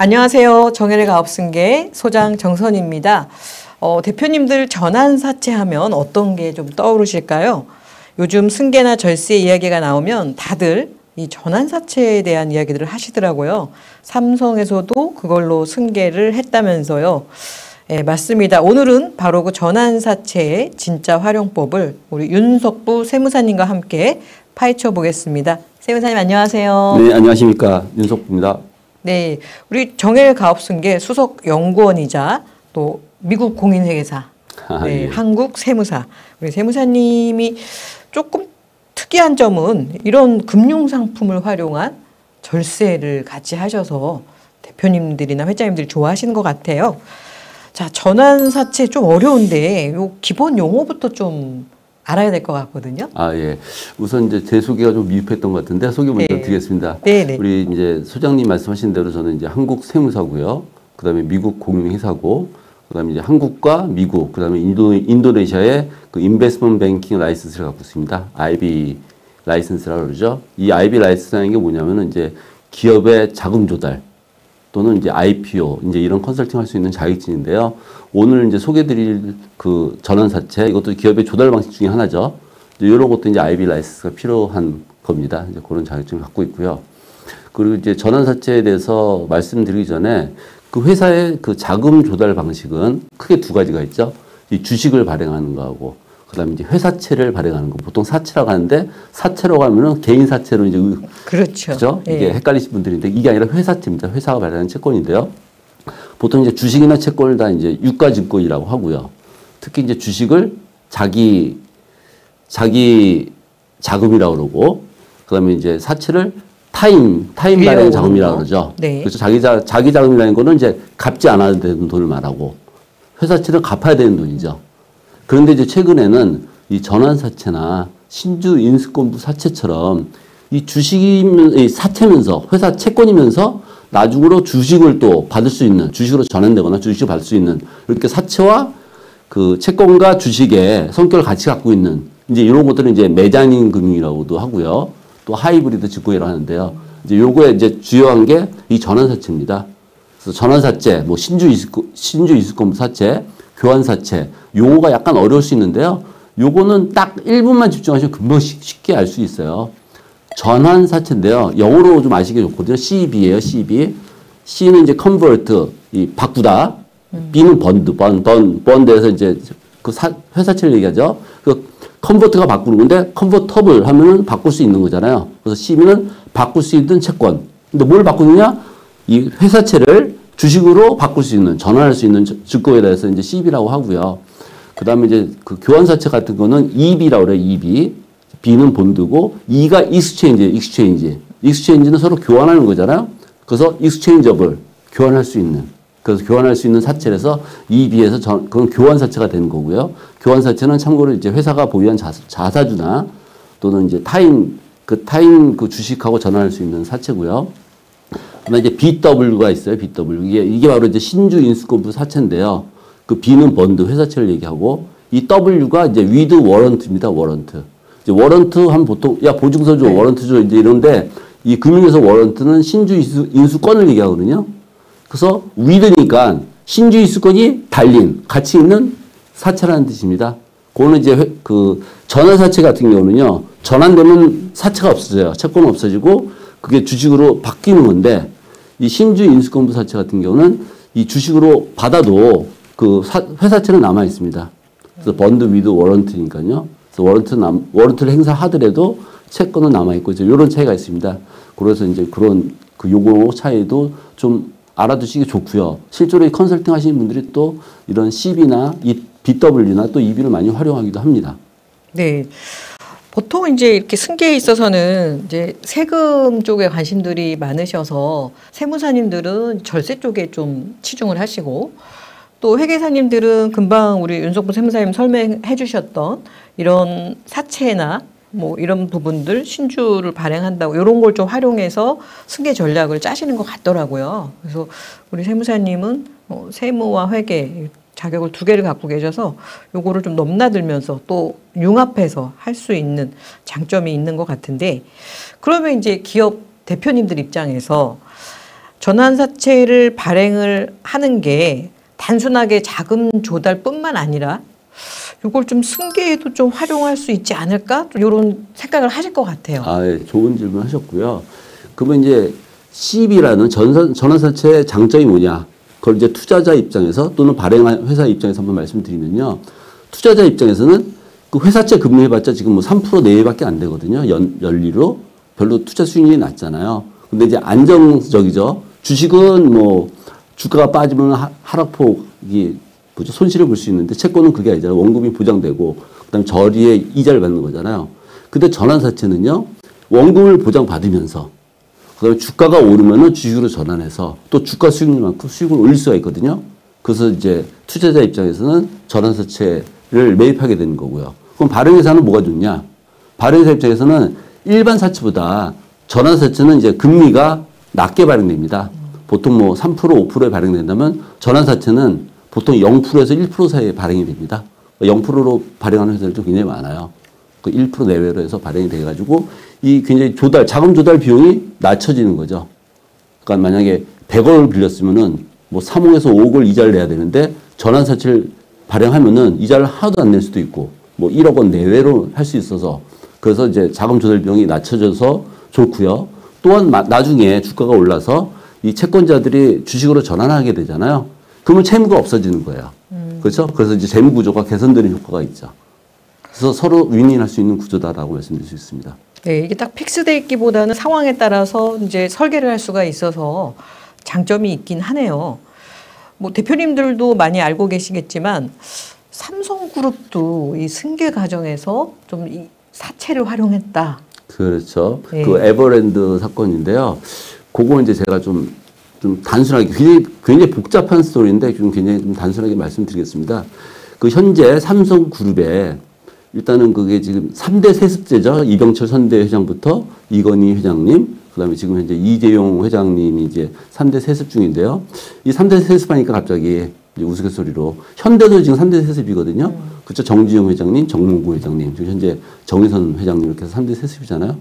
안녕하세요. 정현의 가업승계 소장 정선입니다. 대표님들 전환사채하면 어떤 게 좀 떠오르실까요? 요즘 승계나 절세 이야기가 나오면 다들 이 전환사채에 대한 이야기들을 하시더라고요. 삼성에서도 그걸로 승계를 했다면서요. 네, 맞습니다. 오늘은 바로 그 전환사채의 진짜 활용법을 우리 윤석부 세무사님과 함께 파헤쳐 보겠습니다. 세무사님 안녕하세요. 네, 안녕하십니까. 윤석부입니다. 네, 우리 정엘 가업승계 수석 연구원이자 또 미국 공인회계사, 네, 예. 한국 세무사. 우리 세무사님이 조금 특이한 점은 이런 금융상품을 활용한 절세를 같이 하셔서 대표님들이나 회장님들이 좋아하시는 것 같아요. 자, 전환사채 좀 어려운데 요 기본 용어부터 좀 알아야 될 것 같거든요. 예. 우선 이제 제 소개가 좀 미흡했던 것 같은데 소개 먼저 드리겠습니다. 네네. 우리 이제 소장님 말씀하신 대로 저는 이제 한국 세무사고요. 그다음에 미국 공인회사고, 그다음에 이제 한국과 미국, 그다음에 인도네시아의 그 인베스트먼트 뱅킹 라이선스를 갖고 있습니다. IB 라이선스라고 그러죠. 이 IB 라이선스라는 게 뭐냐면은 이제 기업의 자금 조달 또는 이제 IPO 이제 이런 컨설팅 할 수 있는 자격증인데요. 오늘 이제 소개드릴 그 전환사채 이것도 기업의 조달 방식 중에 하나죠. 이제 이런 것도 이제 IB 라이선스가 필요한 겁니다. 이제 그런 자격증을 갖고 있고요. 그리고 이제 전환사채에 대해서 말씀드리기 전에 그 회사의 그 자금 조달 방식은 크게 두 가지가 있죠. 이 주식을 발행하는 거하고 그다음에 이제 회사채를 발행하는 거. 보통 사채라고 하는데 사채라고 하면은 개인 사채로 이제 그렇죠. 그죠? 예. 이게 헷갈리신 분들인데 이게 아니라 회사채입니다. 회사가 발행하는 채권인데요. 보통 이제 주식이나 채권을 다 이제 유가증권이라고 하고요. 특히 이제 주식을 자기 자금이라고 그러고 그다음에 이제 사채를 타임 발행 자금이라고 그러죠. 네. 그래서 자기 자금이라는 거는 이제 갚지 않아도 되는 돈을 말하고 회사채는 갚아야 되는 돈이죠. 그런데 이제 최근에는 이 전환사채나 신주 인수권부 사채처럼 이 주식이 사채면서 회사 채권이면서 나중으로 주식을 또 받을 수 있는 주식으로 전환되거나 주식을 받을 수 있는 이렇게 사채와 그 채권과 주식의 성격을 같이 갖고 있는 이제 이런 것들은 이제 매장인 금융이라고도 하고요. 또 하이브리드 증권이라고 하는데요. 이제 요거에 이제 주요한 게 이 전환사채입니다. 그래서 전환사채, 뭐 신주 이수권부 사채, 교환사채 용어가 약간 어려울 수 있는데요. 요거는 딱 1분만 집중하시면 금방 쉽게 알 수 있어요. 전환사채인데요. 영어로 좀 아시기 좋거든요. CB예요. CB. C는 이제 convert, 이 바꾸다. B는 bond에서 이제 그 회사채를 얘기하죠. 그 convert가 바꾸는 건데 convertible 하면은 바꿀 수 있는 거잖아요. 그래서 CB는 바꿀 수 있는 채권. 근데 뭘 바꾸느냐? 이 회사채를 주식으로 바꿀 수 있는, 전환할 수 있는 증권에 대해서 이제 CB라고 하고요. 그 다음에 이제 그 교환사채 같은 거는 EB라고 그래요. EB. B는 본드고, E가 익스체인지는 서로 교환하는 거잖아요. 그래서 익스체인저블, 교환할 수 있는. 그래서 교환할 수 있는 사채에서 EB에서 그건 교환사채가 되는 거고요. 교환사채는 참고로 이제 회사가 보유한 자사주나 또는 이제 타인 그 주식하고 전환할 수 있는 사채고요. 그다음에 이제 BW가 있어요. BW. 이게 바로 이제 신주 인수권부 사채인데요. 그 B는 번드, 회사채를 얘기하고, 이 W가 이제 with warrant입니다. 워런트. 이제 워런트 하면 보통, 야, 보증서 줘, 워런트 줘, 이제 이런데, 이 금융에서 워런트는 신주 인수권을 얘기하거든요. 그래서 with니까 신주 인수권이 달린, 같이 있는 사채라는 뜻입니다. 그거는 이제 그 전환사채 같은 경우는요, 전환되면 사채가 없어져요. 채권은 없어지고, 그게 주식으로 바뀌는 건데, 이 신주 인수권부 사채 같은 경우는 이 주식으로 받아도 그 회사채는 남아 있습니다. 그래서 번드 위드 워런트니까요. 그래서 워런트를 행사하더라도 채권은 남아 있고 이제 이런 차이가 있습니다. 그래서 이제 그런 그 요거 차이도 좀 알아두시기 좋고요. 실제로 컨설팅 하시는 분들이 또 이런 CB나 이 BW나 또 EB를 많이 활용하기도 합니다. 네. 보통 이제 이렇게 승계에 있어서는 이제 세금 쪽에 관심들이 많으셔서 세무사님들은 절세 쪽에 좀 치중을 하시고 또 회계사님들은 금방 우리 윤석부 세무사님 설명해 주셨던 이런 사채나 뭐 이런 부분들 신주를 발행한다고 이런 걸 좀 활용해서 승계 전략을 짜시는 것 같더라고요. 그래서 우리 세무사님은 세무와 회계 자격을 두 개를 갖고 계셔서 요거를 좀 넘나들면서 또 융합해서 할 수 있는 장점이 있는 것 같은데, 그러면 이제 기업 대표님들 입장에서 전환사채를 발행을 하는 게 단순하게 자금 조달뿐만 아니라 이걸 좀 승계에도 좀 활용할 수 있지 않을까? 이런 생각을 하실 것 같아요. 아, 예, 좋은 질문 하셨고요. 그러면 이제 CB라는 전환사채의 장점이 뭐냐? 그걸 이제 투자자 입장에서 또는 발행한 회사 입장에서 한번 말씀드리면요. 투자자 입장에서는 그 회사채 금리 해봤자 지금 뭐 3% 내외밖에 안 되거든요. 연리로. 별로 투자 수익률이 낮잖아요. 근데 이제 안정적이죠. 주식은 뭐 주가가 빠지면 하락폭이 뭐죠? 손실을 볼 수 있는데 채권은 그게 아니잖아요. 원금이 보장되고 그다음에 저리에 이자를 받는 거잖아요. 근데 전환사채는요. 원금을 보장받으면서 그다음에 주가가 오르면은 주식으로 전환해서 또 주가 수익률만큼 수익을 올릴 수가 있거든요. 그래서 이제 투자자 입장에서는 전환사채를 매입하게 되는 거고요. 그럼 발행회사는 뭐가 좋냐? 발행회사 입장에서는 일반 사채보다 전환사채는 이제 금리가 낮게 발행됩니다. 보통 뭐 3% 5%에 발행된다면 전환사채는 보통 0%에서 1% 사이에 발행이 됩니다. 0%로 발행하는 회사들도 굉장히 많아요. 그 1% 내외로 해서 발행이 돼가지고 이 굉장히 자금 조달 비용이 낮춰지는 거죠. 그러니까 만약에 100억을 빌렸으면은 뭐 3억에서 5억을 이자를 내야 되는데 전환사채를 발행하면은 이자를 하나도 안 낼 수도 있고 뭐 1억 원 내외로 할 수 있어서 그래서 이제 자금 조달 비용이 낮춰져서 좋고요. 또한 나중에 주가가 올라서 이 채권자들이 주식으로 전환하게 되잖아요. 그러면 채무가 없어지는 거예요. 그렇죠? 그래서 이제 재무 구조가 개선되는 효과가 있죠. 그래서 서로 윈윈할 수 있는 구조다라고 말씀드릴 수 있습니다. 네, 이게 딱 픽스돼 있기보다는 상황에 따라서 이제 설계를 할 수가 있어서 장점이 있긴 하네요. 뭐 대표님들도 많이 알고 계시겠지만 삼성그룹도 이 승계 과정에서 좀 이 사채를 활용했다. 그렇죠. 네. 그 에버랜드 사건인데요. 그거 이제 제가 좀 단순하게 굉장히 복잡한 스토리인데 좀 굉장히 좀 단순하게 말씀드리겠습니다. 그 현재 삼성그룹에 일단은 그게 지금 3대 세습제죠. 이병철 선대 회장부터 이건희 회장님, 그다음에 지금 현재 이재용 회장님이 이제 3대 세습 중인데요. 이 3대 세습하니까 갑자기 이제 우스갯소리로 현대도 지금 3대 세습이거든요. 그렇죠. 정지용 회장님, 정몽구 회장님, 지금 현재 정의선 회장님 이렇게 해서 3대 세습이잖아요.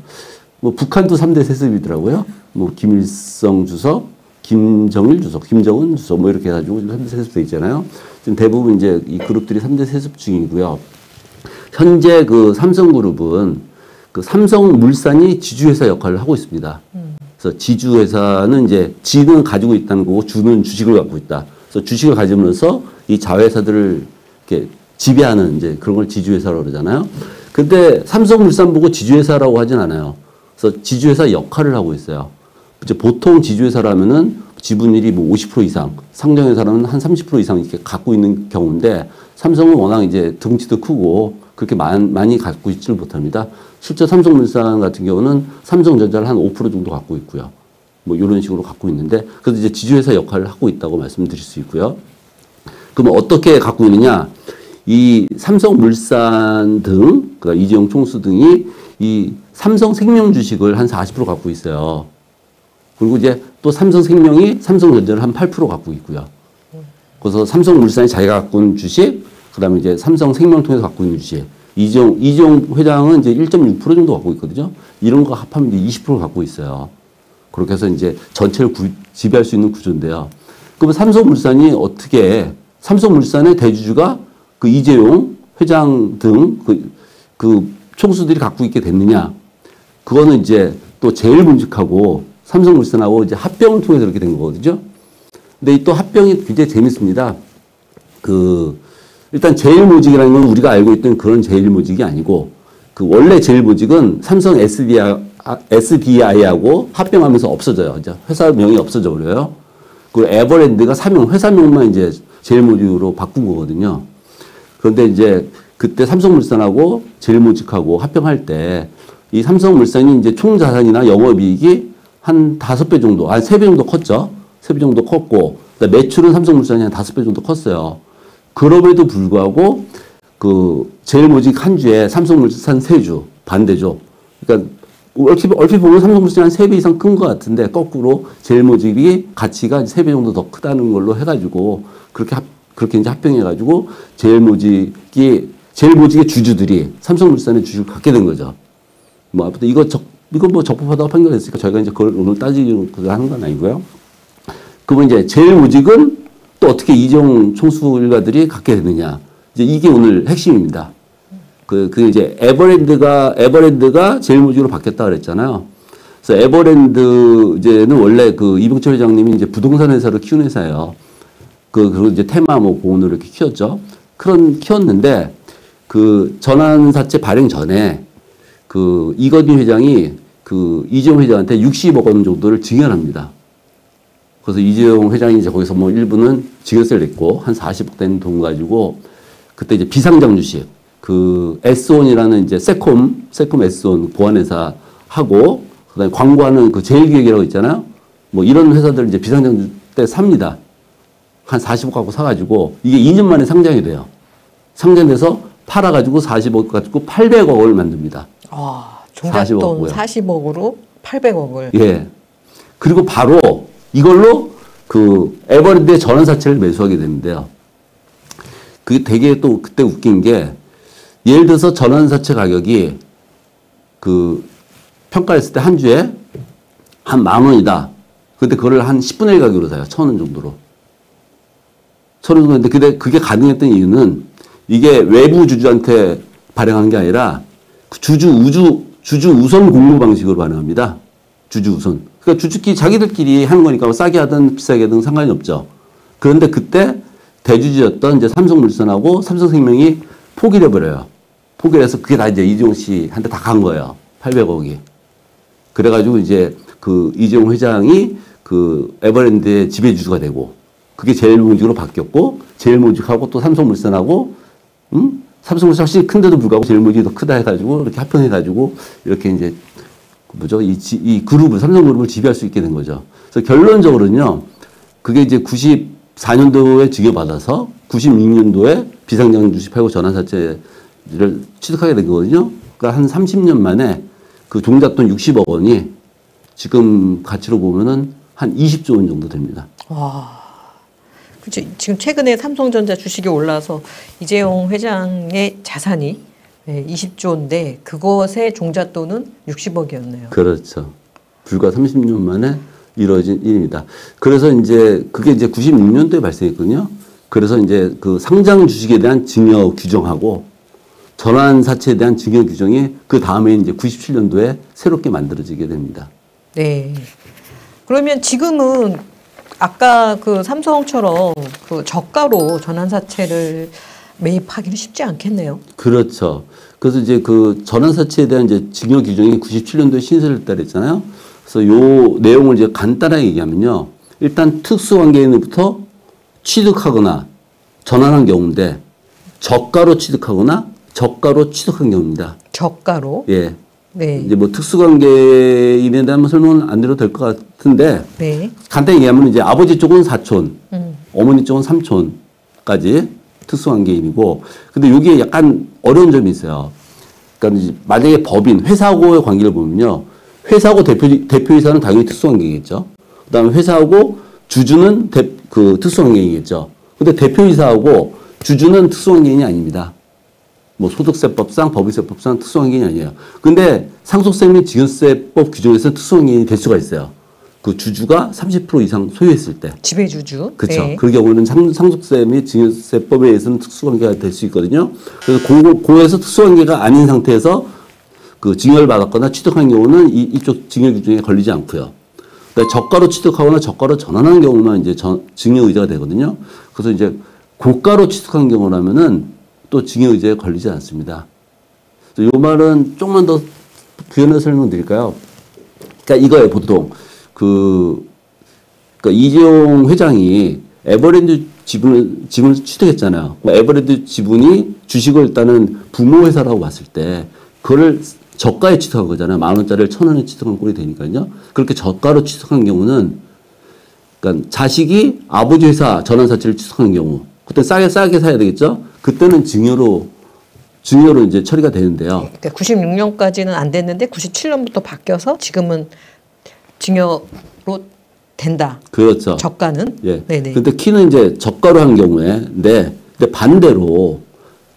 뭐 북한도 3대 세습이더라고요. 뭐 김일성 주석, 김정일 주석, 김정은 주석 뭐 이렇게 해가지고 3대 세습돼 있잖아요. 지금 대부분 이제 이 그룹들이 3대 세습 중이고요. 현재 그 삼성그룹은 그 삼성물산이 지주회사 역할을 하고 있습니다. 그래서 지주회사는 이제 지는 가지고 있다는 거고 주는 주식을 갖고 있다. 그래서 주식을 가지면서 이 자회사들을 이렇게 지배하는 이제 그런 걸 지주회사라고 그러잖아요. 근데 삼성물산 보고 지주회사라고 하진 않아요. 그래서 지주회사 역할을 하고 있어요. 이제 보통 지주회사라면은 지분율이 뭐 50% 이상, 상장회사라면 한 30% 이상 이렇게 갖고 있는 경우인데 삼성은 워낙 이제 덩치도 크고 그렇게 많이 갖고 있지를 못합니다. 실제 삼성물산 같은 경우는 삼성전자를 한 5% 정도 갖고 있고요. 뭐 이런 식으로 갖고 있는데 그래서 이제 지주회사 역할을 하고 있다고 말씀드릴 수 있고요. 그럼 어떻게 갖고 있느냐? 이 삼성물산 등, 그러니까 이재용 총수 등이 이 삼성생명 주식을 한 40% 갖고 있어요. 그리고 이제 또 삼성생명이 삼성전자를 한 8% 갖고 있고요. 그래서 삼성물산이 자기가 갖고 있는 주식, 그 다음에 이제 삼성생명을 통해서 갖고 있는 주식. 이재용 회장은 이제 1.6% 정도 갖고 있거든요. 이런 거 합하면 이제 20% 갖고 있어요. 그렇게 해서 이제 전체를 지배할 수 있는 구조인데요. 그러면 삼성물산이 어떻게, 삼성물산의 대주주가 그 이재용 회장 등 그 총수들이 갖고 있게 됐느냐. 그거는 이제 또 제일 문직하고 삼성물산하고 이제 합병을 통해서 그렇게 된 거거든요. 근데 또 합병이 굉장히 재밌습니다. 일단 제일모직이라는 건 우리가 알고 있던 그런 제일모직이 아니고 그 원래 제일모직은 삼성 SDI하고 합병하면서 없어져요. 이제 회사명이 없어져 버려요. 그리고 에버랜드가 회사명만 이제 제일모직으로 바꾼 거거든요. 그런데 이제 그때 삼성물산하고 제일모직하고 합병할 때 이 삼성물산이 이제 총 자산이나 영업이익이 한 5배 정도, 한 3배 정도 컸죠. 3배 정도 컸고, 매출은 삼성물산이 한 5배 정도 컸어요. 그럼에도 불구하고, 제일모직 한 주에 삼성물산 3주, 반대죠. 그러니까, 얼핏 보면 삼성물산이 한 3배 이상 큰 것 같은데, 거꾸로 제일모직이 가치가 3배 정도 더 크다는 걸로 해가지고, 그렇게 이제 합병해가지고, 제일모직의 주주들이 삼성물산의 주식을 갖게 된 거죠. 뭐, 아무튼 이거 뭐 적법하다고 판결했으니까 저희가 이제 그걸 오늘 따지고 하는 건 아니고요. 그러면 이제 제일모직은 또 어떻게 이재용 총수 일가들이 갖게 되느냐. 이제 이게 오늘 핵심입니다. 그 이제 에버랜드가 제일모직으로 바뀌었다 그랬잖아요. 그래서 에버랜드 이제는 원래 그 이병철 회장님이 이제 부동산 회사를 키운 회사예요. 그리고 이제 테마 뭐 보온으로 이렇게 키웠죠. 키웠는데 그 전환사채 발행 전에 그 이건희 회장이 그 이재용 회장한테 60억 원 정도를 증여합니다. 그래서 이재용 회장이 이제 거기서 뭐 일부는 증여세를 냈고 한 40억 되는 돈 가지고 그때 이제 비상장 주식 그 S1이라는 이제 세콤 S1 보안회사 하고 그다음에 광고하는 그 제일기획이라고 있잖아요. 뭐 이런 회사들 이제 비상장 때 삽니다. 한 40억 갖고 사가지고 이게 2년 만에 상장이 돼요. 상장돼서 팔아가지고 40억 가지고 800억을 만듭니다. 아, 종잣돈 40억으로 800억을. 예. 그리고 바로 이걸로 그 에버랜드의 전환사채를 매수하게 되는데요. 그게 되게 또 그때 웃긴 게 예를 들어서 전환사채 가격이 그 평가했을 때 한 주에 한 10,000원이다. 근데 그걸 한 10분의 1 가격으로 사요. 1,000원 정도로. 1,000원 정도인데 근데 그게 가능했던 이유는 이게 외부 주주한테 발행한 게 아니라 주주 우선 공모 방식으로 발행합니다. 주주 우선. 그러니까 주주끼리 자기들끼리 하는 거니까 싸게 하든 비싸게 하든 상관이 없죠. 그런데 그때 대주주였던 이제 삼성물산하고 삼성생명이 포기를 해버려요. 포기를 해서 그게 다 이제 이재용 씨한테 다 간 거예요. 800억이. 그래가지고 이제 그 이재용 회장이 그 에버랜드의 지배주주가 되고 그게 제일모직으로 바뀌었고 제일모직하고 또 삼성물산하고 삼성물산 확실히 큰데도 불구하고 제일모직이 더 크다 해가지고 이렇게 합병해가지고 이렇게 이제 뭐죠? 이 그룹을 삼성그룹을 지배할 수 있게 된 거죠. 그래서 결론적으로는요. 그게 이제 94년도에 증여받아서 96년도에 비상장 주식 팔고 전환사채를 취득하게 된 거거든요. 그러니까 한 30년 만에 그 종잣돈 60억 원이 지금 가치로 보면은 한 20조 원 정도 됩니다. 와. 그치. 지금 최근에 삼성전자 주식이 올라서 이재용 회장의 자산이 20조인데 그것의 종잣돈은 60억이었네요. 그렇죠. 불과 30년 만에 이루어진 일입니다. 그래서 이제 그게 이제 96년도에 발생했거든요. 그래서 이제 그 상장 주식에 대한 증여 규정하고 전환사채에 대한 증여 규정이 그 다음에 이제 97년도에 새롭게 만들어지게 됩니다. 네. 그러면 지금은 아까 그 삼성처럼 그 저가로 전환사채를 매입하기는 쉽지 않겠네요. 그렇죠. 그래서 이제 그 전환사채에 대한 이제 증여 규정이 97년도에 신설을 했잖아요. 그래서 요 내용을 이제 간단하게 얘기하면요. 일단 특수관계인으로부터 취득하거나 전환한 경우인데 저가로 취득하거나 저가로 취득한 경우입니다. 저가로? 예. 네. 이제 뭐 특수관계인에 대한 설명은 안 드려도 될 것 같은데 네. 간단히 얘기하면 이제 아버지 쪽은 사촌, 어머니 쪽은 삼촌까지 특수관계인이고 근데 여기에 약간 어려운 점이 있어요. 그러니까 이제 만약에 법인, 회사하고의 관계를 보면요. 회사하고 대표이사는 당연히 특수관계이겠죠. 그 다음에 회사하고 주주는 그 특수관계이겠죠. 근데 대표이사하고 주주는 특수관계인이 아닙니다. 뭐 소득세법상, 법인세법상 특수관계인이 아니에요. 근데 상속세 및 증여세법 규정에서는 특수관계인이 될 수가 있어요. 그 주주가 30% 이상 소유했을 때. 지배주주. 그렇죠. 네. 그 경우는 상속세 및 증여세법에 의해서는 특수관계가 될 수 있거든요. 그래서 고에서 특수관계가 아닌 상태에서 그 증여를 받았거나 취득한 경우는 이쪽 증여 규정에 걸리지 않고요. 그러니까 저가로 취득하거나 저가로 전환한 경우만 이제 증여 의제가 되거든요. 그래서 이제 고가로 취득한 경우라면은 또 증여 의제에 걸리지 않습니다. 이 말은 조금만 더 부연해서 설명드릴까요? 그러니까 이거예요, 보통. 그러니까 이재용 회장이 에버랜드 지분을 취득했잖아요. 에버랜드 지분이 주식을 일단은 부모 회사라고 봤을 때 그거를 저가에 취득한 거잖아요. 10,000원짜리를 1,000원에 취득한 꼴이 되니까요. 그렇게 저가로 취득한 경우는 그러니까 자식이 아버지 회사 전환사채를 취득한 경우 그때 싸게 사야 되겠죠. 그때는 증여로 이제 처리가 되는데요. 그러니까 96년까지는 안 됐는데 97년부터 바뀌어서 지금은 증여로 된다. 그렇죠. 저가는. 예. 네네. 근데 키는 이제 저가로 한 경우에, 근데 반대로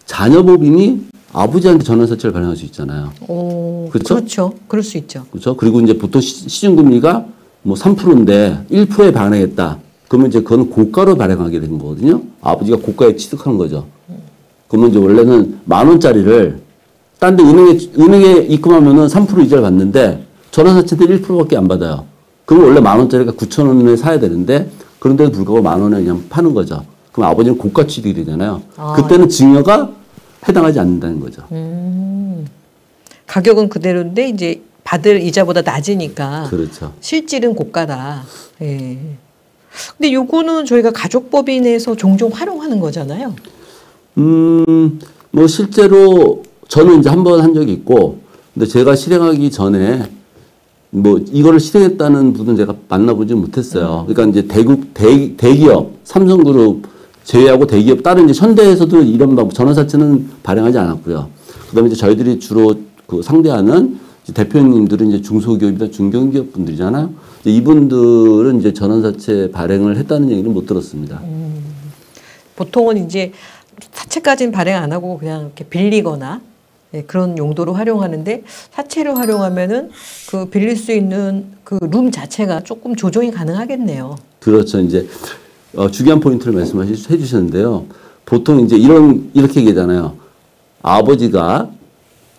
자녀법인이 아버지한테 전환사채를 발행할 수 있잖아요. 오, 그렇죠? 그렇죠. 그럴 수 있죠. 그렇죠. 그리고 이제 보통 시중금리가 뭐 3%인데 1%에 반영했다. 그러면 이제 그건 고가로 발행하게 된 거거든요. 아버지가 고가에 취득한 거죠. 그러면 이제 원래는 10,000원짜리를 딴 데 은행에 입금하면은 3% 이자를 받는데 전환사채 때 1%밖에 안 받아요. 그럼 원래 10,000원짜리가 9,000원에 사야 되는데 그런데도 불구하고 10,000원에 그냥 파는 거죠. 그럼 아버지는 고가 취득이 되잖아요. 그때는 증여가 해당하지 않는다는 거죠. 가격은 그대로인데 이제 받을 이자보다 낮으니까 그렇죠. 실질은 고가다. 예. 근데 요거는 저희가 가족법인에서 종종 활용하는 거잖아요. 뭐 실제로 저는 이제 한 번 한 적이 있고, 근데 제가 실행하기 전에 뭐 이거를 실행했다는 분은 제가 만나보지 못했어요. 그러니까 이제 대기업, 삼성그룹 제외하고 대기업 다른 이제 현대에서도 이런 전환사채는 발행하지 않았고요. 그다음에 이제 저희들이 주로 그 상대하는 대표님들은 이제 중소기업이나 중견기업 분들이잖아요. 이분들은 이제 전환사채 발행을 했다는 얘기는 못 들었습니다. 보통은 이제 사채까지는 발행 안 하고 그냥 이렇게 빌리거나 예, 그런 용도로 활용하는데 사채를 활용하면은 그 빌릴 수 있는 그 룸 자체가 조금 조정이 가능하겠네요. 그렇죠. 이제 중요한 포인트를 말씀해 주셨는데요. 보통 이제 이렇게 얘기하잖아요. 아버지가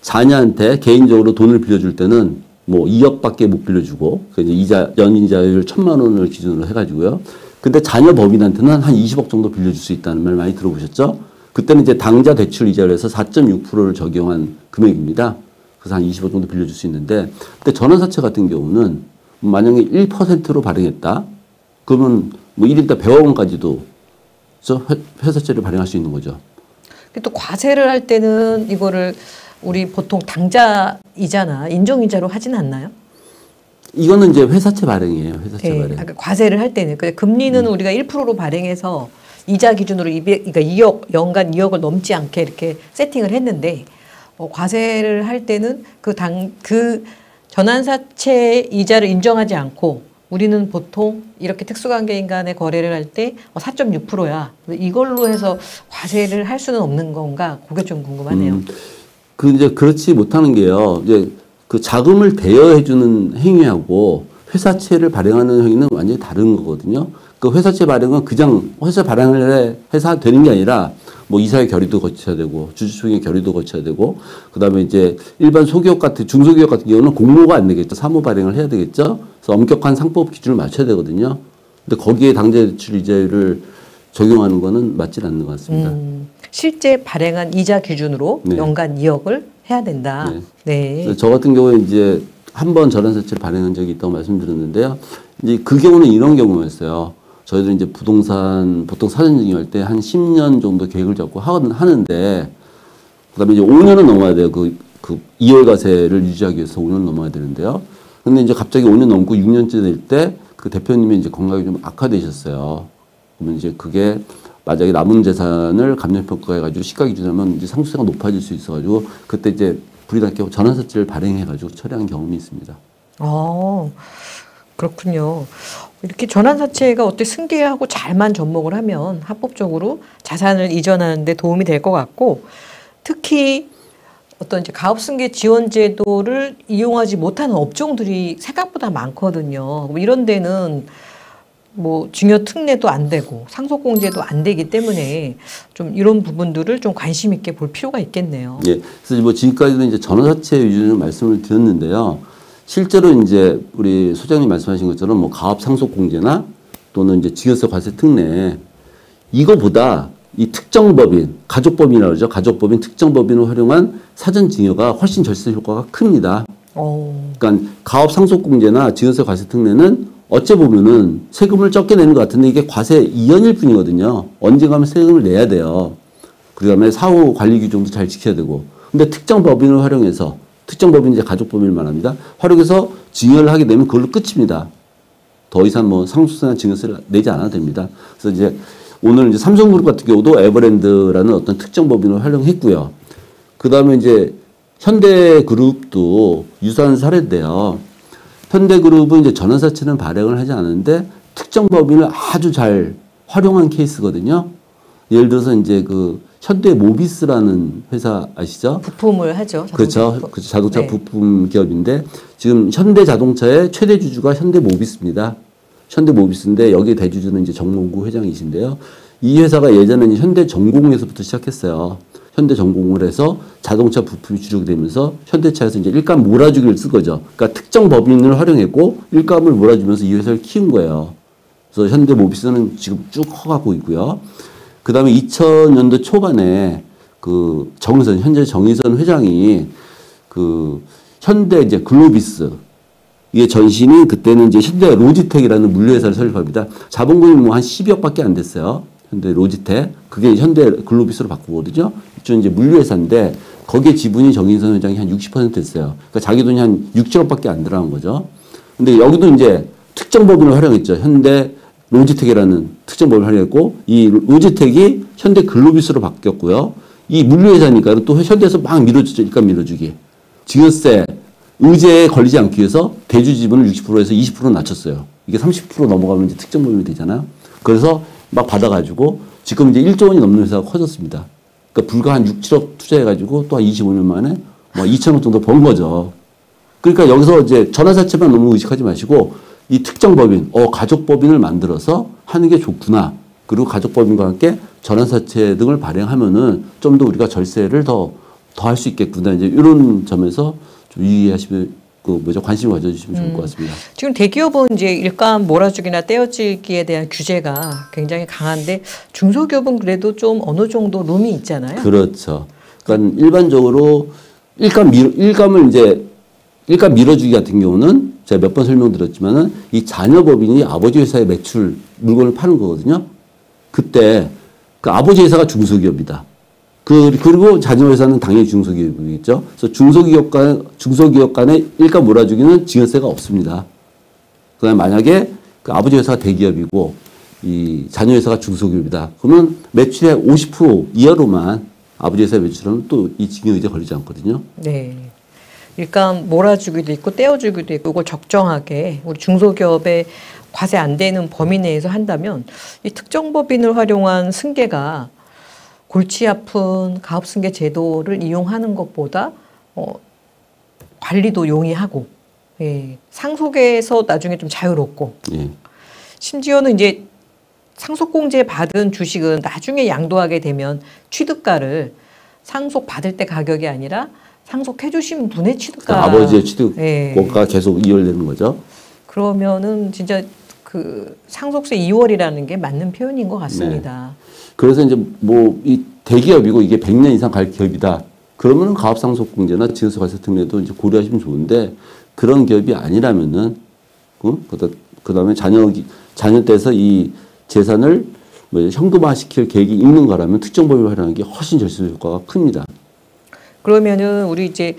자녀한테 개인적으로 돈을 빌려줄 때는 뭐 2억밖에 못 빌려주고, 이제 연인 이자율 1,000만 원을 기준으로 해가지고요. 근데 자녀 법인한테는 한 20억 정도 빌려줄 수 있다는 말 많이 들어보셨죠? 그때는 이제 당좌 대출 이자를 해서 4.6%를 적용한 금액입니다. 그래서 한 20억 정도 빌려줄 수 있는데, 근데 전환사채 같은 경우는 만약에 1%로 발행했다? 그러면 뭐 1인당 100억 원까지도 회사채를 발행할 수 있는 거죠. 또 과세를 할 때는 이거를 우리 보통 당좌 이자나 인정 이자로 하진 않나요? 이거는 이제 회사채 발행이에요. 회사채 네, 발행. 그러니까 과세를 할 때는 금리는 우리가 1%로 발행해서 이자 기준으로 그러니까 2억 연간 2억을 넘지 않게 이렇게 세팅을 했는데 과세를 할 때는 그 전환사채 이자를 인정하지 않고 우리는 보통 이렇게 특수관계인 간의 거래를 할 때 4.6%야. 이걸로 해서 과세를 할 수는 없는 건가? 그게 좀 궁금하네요. 이제 그렇지 못하는 게요. 이제 그 자금을 대여해주는 행위하고 회사채를 발행하는 행위는 완전히 다른 거거든요. 그 회사채 발행은 그냥 회사 발행을 해서 되는 게 아니라 뭐 이사회 결의도 거쳐야 되고 주주총회 결의도 거쳐야 되고 그다음에 이제 일반 소기업 같은 중소기업 같은 경우는 공모가 안 되겠죠. 사무 발행을 해야 되겠죠. 그래서 엄격한 상법 기준을 맞춰야 되거든요. 근데 거기에 당좌 대출 이자율을 적용하는 거는 맞지 않는 것 같습니다. 실제 발행한 이자 기준으로 네. 연간 2억을 해야 된다. 네. 네. 저 같은 경우에 이제 한 번 전환사채를 발행한 적이 있다고 말씀드렸는데요. 이제 그 경우는 이런 경우였어요. 저희들 이제 부동산 보통 사전 증여할 때 한 10년 정도 계획을 잡고 하는데 그다음에 이제 5년은 넘어야 돼요. 그 2월 과세를 유지하기 위해서 5년 넘어야 되는데요. 근데 이제 갑자기 5년 넘고 6년째 될 때 그 대표님이 이제 건강이 좀 악화되셨어요. 그러면 이제 그게 만약에 남은 재산을 감정평가해가지고 시가 기준하면 이제 상수세가 높아질 수 있어가지고 그때 이제 불이 났게 전환사채를 발행해가지고 처리한 경험이 있습니다. 그렇군요. 이렇게 전환사채가 어떻게 승계하고 잘만 접목을 하면 합법적으로 자산을 이전하는 데 도움이 될 것 같고 특히 어떤 이제 가업승계 지원제도를 이용하지 못하는 업종들이 생각보다 많거든요. 이런 데는 뭐 증여 특례도 안 되고 상속공제도 안 되기 때문에 좀 이런 부분들을 좀 관심 있게 볼 필요가 있겠네요. 예. 그래서 뭐 지금까지도 이제 전환사채 위주로 말씀을 드렸는데요. 실제로 이제 우리 소장님 말씀하신 것처럼 뭐 가업 상속공제나 또는 이제 증여세 과세 특례 이거보다 이 특정 법인, 가족법인이라고 그러죠. 가족법인 특정 법인을 활용한 사전 증여가 훨씬 절세 효과가 큽니다. 그러니까 가업 상속공제나 증여세 과세 특례는 어째 보면은 세금을 적게 내는 것 같은데 이게 과세 이연일 뿐이거든요. 언젠가는 세금을 내야 돼요. 그다음에 사후 관리 규정도 잘 지켜야 되고. 근데 특정 법인을 활용해서 특정 법인 이제 가족법인을 말합니다. 활용해서 증여를 하게 되면 그걸로 끝입니다. 더 이상 뭐 상속세나 증여세를 내지 않아도 됩니다. 그래서 이제 오늘 이제 삼성그룹 같은 경우도 에버랜드라는 어떤 특정 법인을 활용했고요. 그다음에 이제 현대그룹도 유사한 사례인데요. 현대그룹은 이제 전환사채는 발행을 하지 않았는데 특정 법인을 아주 잘 활용한 케이스거든요. 예를 들어서 이제 그 현대모비스라는 회사 아시죠? 부품을 하죠. 그렇죠. 자동차 부품 기업인데 지금 현대자동차의 최대 주주가 현대모비스입니다. 현대모비스인데 여기 대주주는 이제 정몽구 회장이신데요. 이 회사가 예전에는 현대전공에서부터 시작했어요. 현대전공을 해서 자동차 부품이 주력이 되면서 현대차에서 이제 일감 몰아주기를 쓴 거죠. 그러니까 특정 법인을 활용했고 일감을 몰아주면서 이 회사를 키운 거예요. 그래서 현대모비스는 지금 쭉 커가고 있고요. 그 다음에 2000년도 초반에 그 현재 정의선 회장이 그 현대 이제 글로비스 이게 전신이 그때는 이제 현대 로지텍이라는 물류회사를 설립합니다. 자본금이 뭐 한 12억밖에 안 됐어요. 현대 로지텍. 그게 현대 글로비스로 바꾸거든요. 이쪽은 이제 물류회사인데 거기에 지분이 정의선 회장이 한 60% 됐어요. 그러니까 자기 돈이 한 6천억밖에 안 들어간 거죠. 근데 여기도 이제 특정 법인을 활용했죠. 현대 로지텍이라는 특정 법인을 활용했고 이 로지텍이 현대 글로비스로 바뀌었고요. 이 물류회사니까 또 현대에서 막 밀어주죠. 일감 밀어주기. 증여세, 의제에 걸리지 않기 위해서 대주 지분을 60%에서 20% 낮췄어요. 이게 30% 넘어가면 이제 특정 법인이 되잖아요. 그래서 막 받아가지고 지금 이제 1조 원이 넘는 회사가 커졌습니다. 그러니까 불과 한 6, 7억 투자해가지고 또 한 25년 만에 뭐 2천억 정도 번 거죠. 그러니까 여기서 이제 전환사채만 너무 의식하지 마시고 이 특정 법인, 가족 법인을 만들어서 하는 게 좋구나. 그리고 가족 법인과 함께 전환사채 등을 발행하면은 좀 더 우리가 절세를 더 할 수 있겠구나. 이제 이런 점에서 좀 유의하시면 관심을 가져주시면 좋을 것 같습니다. 지금 대기업은 이제 일감 몰아주기나 떼어주기에 대한 규제가 굉장히 강한데 중소기업은 그래도 좀 어느 정도 룸이 있잖아요. 그렇죠. 그러니까 일반적으로 일감 밀어주기 같은 경우는 제가 몇 번 설명드렸지만은 이 자녀 법인이 아버지 회사의 매출 물건을 파는 거거든요. 그때 그 아버지 회사가 중소기업이다. 그리고 자녀 회사는 당연히 중소기업이겠죠. 그래서 중소기업 간의 일감 몰아주기는 증여세가 없습니다. 그다음에 만약에 그 아버지 회사가 대기업이고 이 자녀 회사가 중소기업이다. 그러면 매출의 50% 이하로만 아버지 회사의 매출은 또 이 증여의제 걸리지 않거든요. 네. 일감 몰아주기도 있고 떼어주기도 있고 이걸 적정하게 우리 중소기업에 과세 안 되는 범위 내에서 한다면 이 특정 법인을 활용한 승계가 골치 아픈 가업승계 제도를 이용하는 것보다 관리도 용이하고 상속에서 나중에 좀 자유롭고 심지어는 이제 상속공제 받은 주식은 나중에 양도하게 되면 취득가를 상속 받을 때 가격이 아니라 상속해 주신 분의 취득가 아버지의 취득권가 계속 이월되는 거죠. 그러면은 진짜 그 상속세 2월이라는 게 맞는 표현인 것 같습니다. 네. 그래서 이제 뭐 이 대기업이고 이게 100년 이상 갈 기업이다. 그러면은 가업상속공제나 증여세 과세 특례도 이제 고려하시면 좋은데 그런 기업이 아니라면은 그다음에 자녀 때에서 이 재산을 뭐 현금화 시킬 계획이 있는 거라면 특정 법인을 활용하는 게 훨씬 절세 효과가 큽니다. 그러면은 우리 이제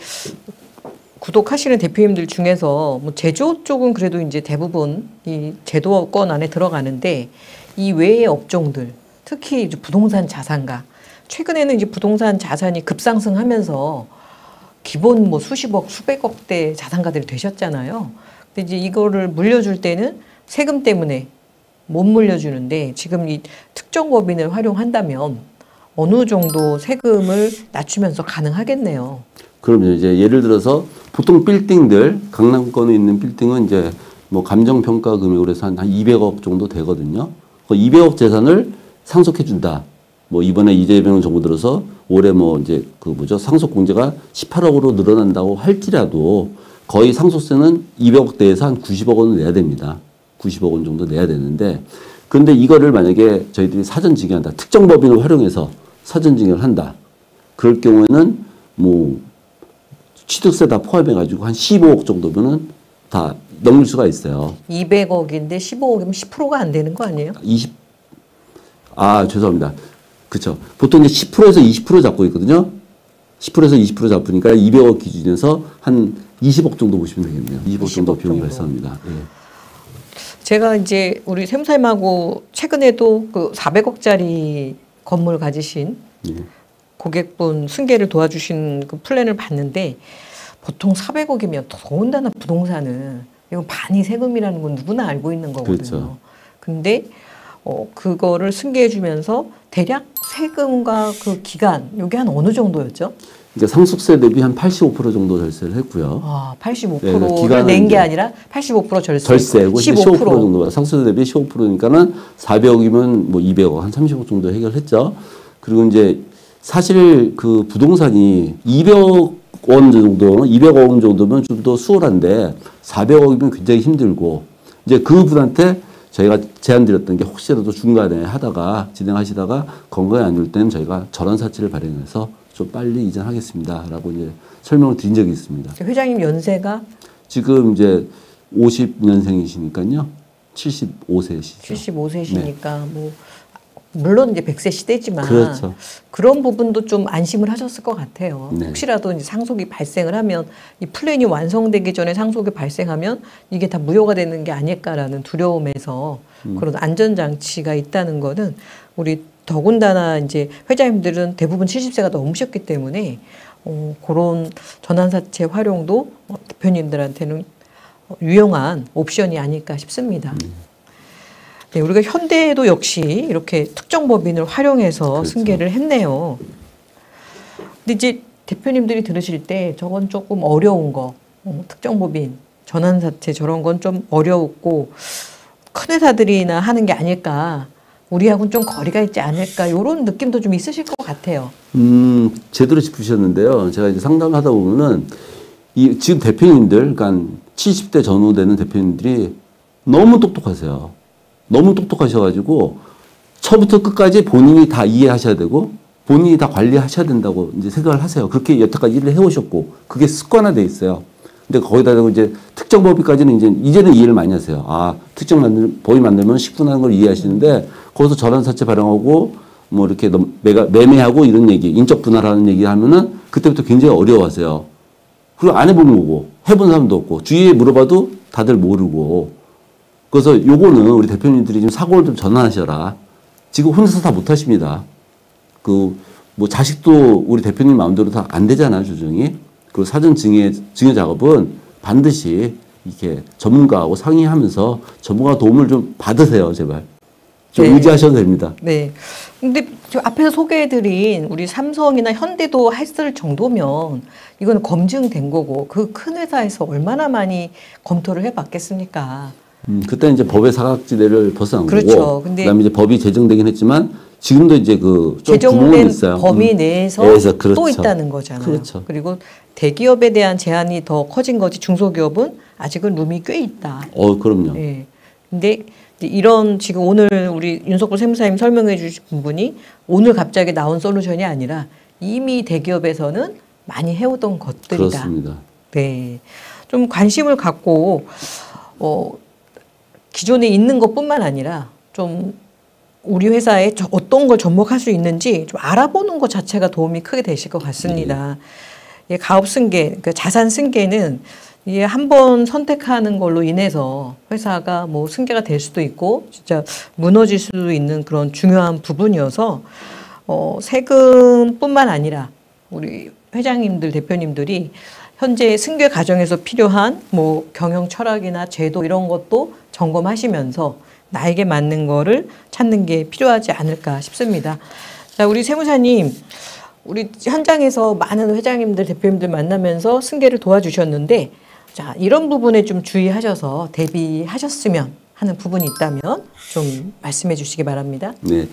구독하시는 대표님들 중에서 뭐 제조 쪽은 그래도 이제 대부분 이 제도권 안에 들어가는데 이 외의 업종들 특히 이제 부동산 자산가 최근에는 이제 부동산 자산이 급상승하면서 기본 뭐 수십억 수백억대 자산가들이 되셨잖아요. 근데 이제 이거를 물려줄 때는 세금 때문에 못 물려주는데 지금 이 특정 법인을 활용한다면 어느 정도 세금을 낮추면서 가능하겠네요. 그럼요. 이제 예를 들어서 보통 빌딩들 강남권에 있는 빌딩은 이제 뭐 감정평가 금액으로 해서 한 200억 정도 되거든요. 그 200억 재산을 상속해 준다. 뭐 이번에 이재명 정부 들어서 올해 뭐 이제 상속 공제가 18억으로 늘어난다고 할지라도 거의 상속세는 200억대에서 한 90억 원을 내야 됩니다. 90억 원 정도 내야 되는데 근데 이거를 만약에 저희들이 사전 징계한다. 특정 법인을 활용해서 사전 징계를 한다. 그럴 경우에는 뭐 취득세 다 포함해가지고 한 15억 정도면은 다 넘길 수가 있어요. 200억인데 15억이면 10%가 안 되는 거 아니에요? 죄송합니다. 그쵸. 보통 이제 10%에서 20% 잡고 있거든요. 10%에서 20% 잡으니까 200억 기준에서 한 20억 정도 보시면 되겠네요. 20억 정도 비용이 발생합니다. 예. 제가 이제 우리 세무사님하고 최근에도 그 400억짜리 건물 가지신 고객분 승계를 도와주신 그 플랜을 봤는데 보통 400억이면 더군다나 부동산은 이건 반이 세금이라는 건 누구나 알고 있는 거거든요. 그렇죠. 근데 그거를 승계해 주면서 대략 세금과 그 기간 요게 한 어느 정도였죠? 그러니까 상속세 대비 한 85% 정도 절세를 했고요. 아, 85%를 낸 게 아니라 85% 절세고 15% 정도 상속세 대비 15%니까는 400억이면 뭐 200억 한 30억 정도 해결했죠. 그리고 이제 사실 그 부동산이 200억 원 정도, 200억 원 정도면 좀 더 수월한데 400억이면 굉장히 힘들고 이제 그 분한테 저희가 제안 드렸던 게 혹시라도 중간에 하다가 진행하시다가 건강이 안 좋을 때는 저희가 전환사채를 발행해서 좀 빨리 이전하겠습니다라고 이제 설명을 드린 적이 있습니다. 회장님 연세가 지금 이제 50년생이시니까요. 75세시죠. 75세시니까 네. 뭐 물론 이제 100세 시대지만 그렇죠. 그런 부분도 좀 안심을 하셨을 것 같아요. 네. 혹시라도 이제 상속이 발생을 하면 이 플랜이 완성되기 전에 상속이 발생하면 이게 다 무효가 되는 게 아닐까라는 두려움에서 그런 안전장치가 있다는 거는 우리 더군다나 이제 회장님들은 대부분 70세가 넘으셨기 때문에 그런 전환사채 활용도 대표님들한테는 유용한 옵션이 아닐까 싶습니다. 네, 우리가 현대에도 역시 이렇게 특정법인을 활용해서 그렇죠. 승계를 했네요. 근데 이제 대표님들이 들으실 때 저건 조금 어려운 거, 특정법인, 전환사채 저런 건 좀 어려웠고 큰 회사들이나 하는 게 아닐까, 우리하고는 좀 거리가 있지 않을까 이런 느낌도 좀 있으실 것 같아요. 제대로 짚으셨는데요. 제가 이제 상담을 하다 보면은 이 지금 대표님들, 그러니까 70대 전후 되는 대표님들이 너무 똑똑하세요. 너무 똑똑하셔가지고 처음부터 끝까지 본인이 다 이해하셔야 되고 본인이 다 관리하셔야 된다고 이제 생각을 하세요. 그렇게 여태까지 일을 해오셨고 그게 습관화돼 있어요. 근데 거기다 대고 이제 특정 법인까지는 이제는 이해를 많이 하세요. 아, 특정 법인 만들면 쉽구나 하는 걸 이해하시는데 거기서 전환사채 발행하고 뭐 이렇게 매매하고 이런 얘기, 인적 분할하는 얘기 하면은 그때부터 굉장히 어려워하세요. 그리고 안 해본 거고 해본 사람도 없고 주위에 물어봐도 다들 모르고. 그래서 요거는 우리 대표님들이 좀 사고를 좀 전환하셔라. 지금 혼자서 다 못하십니다. 뭐 자식도 우리 대표님 마음대로 다 안 되잖아요, 조정이. 그리고 사전 증여 작업은 반드시 이렇게 전문가하고 상의하면서 전문가 도움을 좀 받으세요, 제발. 좀 네. 의지하셔도 됩니다. 네. 근데 앞에서 소개해드린 우리 삼성이나 현대도 했을 정도면 이건 검증된 거고 그 큰 회사에서 얼마나 많이 검토를 해봤겠습니까? 그때 이제 법의 사각지대를 벗어난 그렇죠. 거고, 그다음에 이제 법이 제정되긴 했지만 지금도 이제 좀 제정된 있어요. 범위 내에서 그렇죠. 또 있다는 거잖아요. 그렇죠. 그리고 대기업에 대한 제한이 더 커진 거지 중소기업은 아직은 룸이 꽤 있다. 그럼요. 네. 근데 이런 지금 오늘 우리 윤석열 세무사님 설명해 주신 부분이 오늘 갑자기 나온 솔루션이 아니라 이미 대기업에서는 많이 해오던 것들이다. 그렇습니다. 네. 좀 관심을 갖고 기존에 있는 것뿐만 아니라 좀 우리 회사에 어떤 걸 접목할 수 있는지 좀 알아보는 것 자체가 도움이 크게 되실 것 같습니다. 예, 가업 승계, 그러니까 자산 승계는 이게 한번 선택하는 걸로 인해서 회사가 뭐 승계가 될 수도 있고 진짜 무너질 수도 있는 그런 중요한 부분이어서 세금뿐만 아니라 우리 회장님들, 대표님들이 현재 승계 과정에서 필요한 뭐 경영 철학이나 제도 이런 것도 점검하시면서 나에게 맞는 거를 찾는 게 필요하지 않을까 싶습니다. 자, 우리 세무사님, 우리 현장에서 많은 회장님들, 대표님들 만나면서 승계를 도와주셨는데, 자, 이런 부분에 좀 주의하셔서 대비하셨으면 하는 부분이 있다면 좀 말씀해 주시기 바랍니다. 네.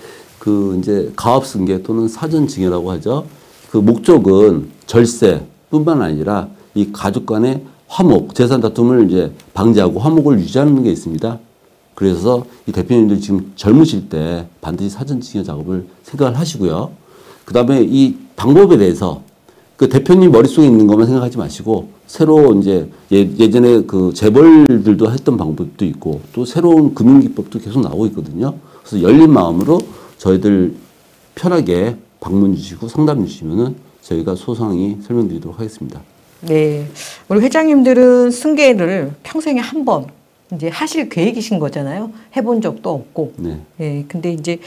이제 가업 승계 또는 사전 증여라고 하죠. 그 목적은 절세뿐만 아니라 이 가족 간의 화목, 재산 다툼을 이제 방지하고 화목을 유지하는 게 있습니다. 그래서 이 대표님들 지금 젊으실 때 반드시 사전 증여 작업을 생각을 하시고요. 그 다음에 이 방법에 대해서 그 대표님 머릿속에 있는 것만 생각하지 마시고 새로 이제 예전에 그 재벌들도 했던 방법도 있고 또 새로운 금융기법도 계속 나오고 있거든요. 그래서 열린 마음으로 저희들 편하게 방문 주시고 상담 주시면은 저희가 소상히 설명드리도록 하겠습니다. 네. 우리 회장님들은 승계를 평생에 한 번 이제 하실 계획이신 거잖아요. 해본 적도 없고. 네. 네. 근데 이제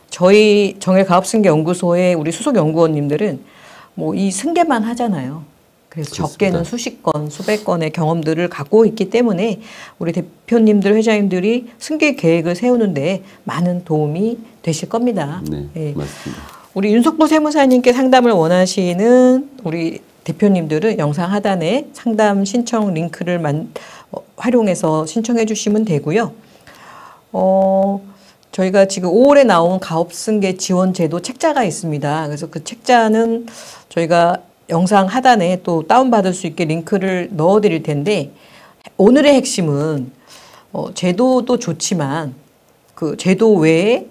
저희 정일가업승계연구소의 우리 수석 연구원님들은 뭐 이 승계만 하잖아요. 그래서 그렇습니다. 적게는 수십 건, 수백 건의 경험들을 갖고 있기 때문에 우리 대표님들, 회장님들이 승계 계획을 세우는데 많은 도움이 되실 겁니다. 네, 맞습니다. 우리 윤석보 세무사님께 상담을 원하시는 우리 대표님들은 영상 하단에 상담 신청 링크를 활용해서 신청해 주시면 되고요. 저희가 지금 5월에 나온 가업승계 지원제도 책자가 있습니다. 그래서 그 책자는 저희가 영상 하단에 또 다운받을 수 있게 링크를 넣어 드릴 텐데, 오늘의 핵심은 제도도 좋지만 그 제도 외에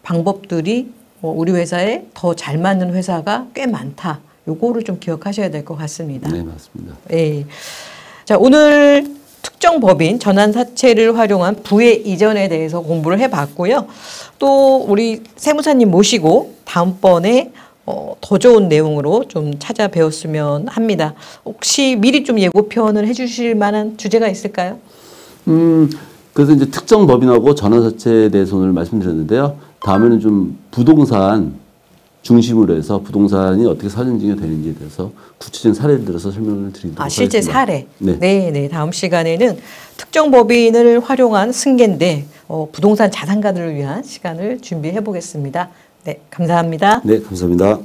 방법들이 우리 회사에 더 잘 맞는 회사가 꽤 많다. 요거를 좀 기억하셔야 될 것 같습니다. 네, 맞습니다. 예. 자, 오늘 특정 법인 전환사채를 활용한 부의 이전에 대해서 공부를 해봤고요. 또 우리 세무사님 모시고 다음번에 더 좋은 내용으로 좀 찾아뵈었으면 합니다. 혹시 미리 좀 예고편을 해주실 만한 주제가 있을까요? 그래서 이제 특정 법인하고 전환사채에 대해서 오늘 말씀드렸는데요. 다음에는 좀 부동산 중심으로 해서 부동산이 어떻게 사전증여 되는지에 대해서 구체적인 사례를 들어서 설명을 드리도록 하겠습니다. 실제 사례. 네. 네. 다음 시간에는 특정 법인을 활용한 승계인데 부동산 자산가들을 위한 시간을 준비해 보겠습니다. 네, 감사합니다. 네, 감사합니다.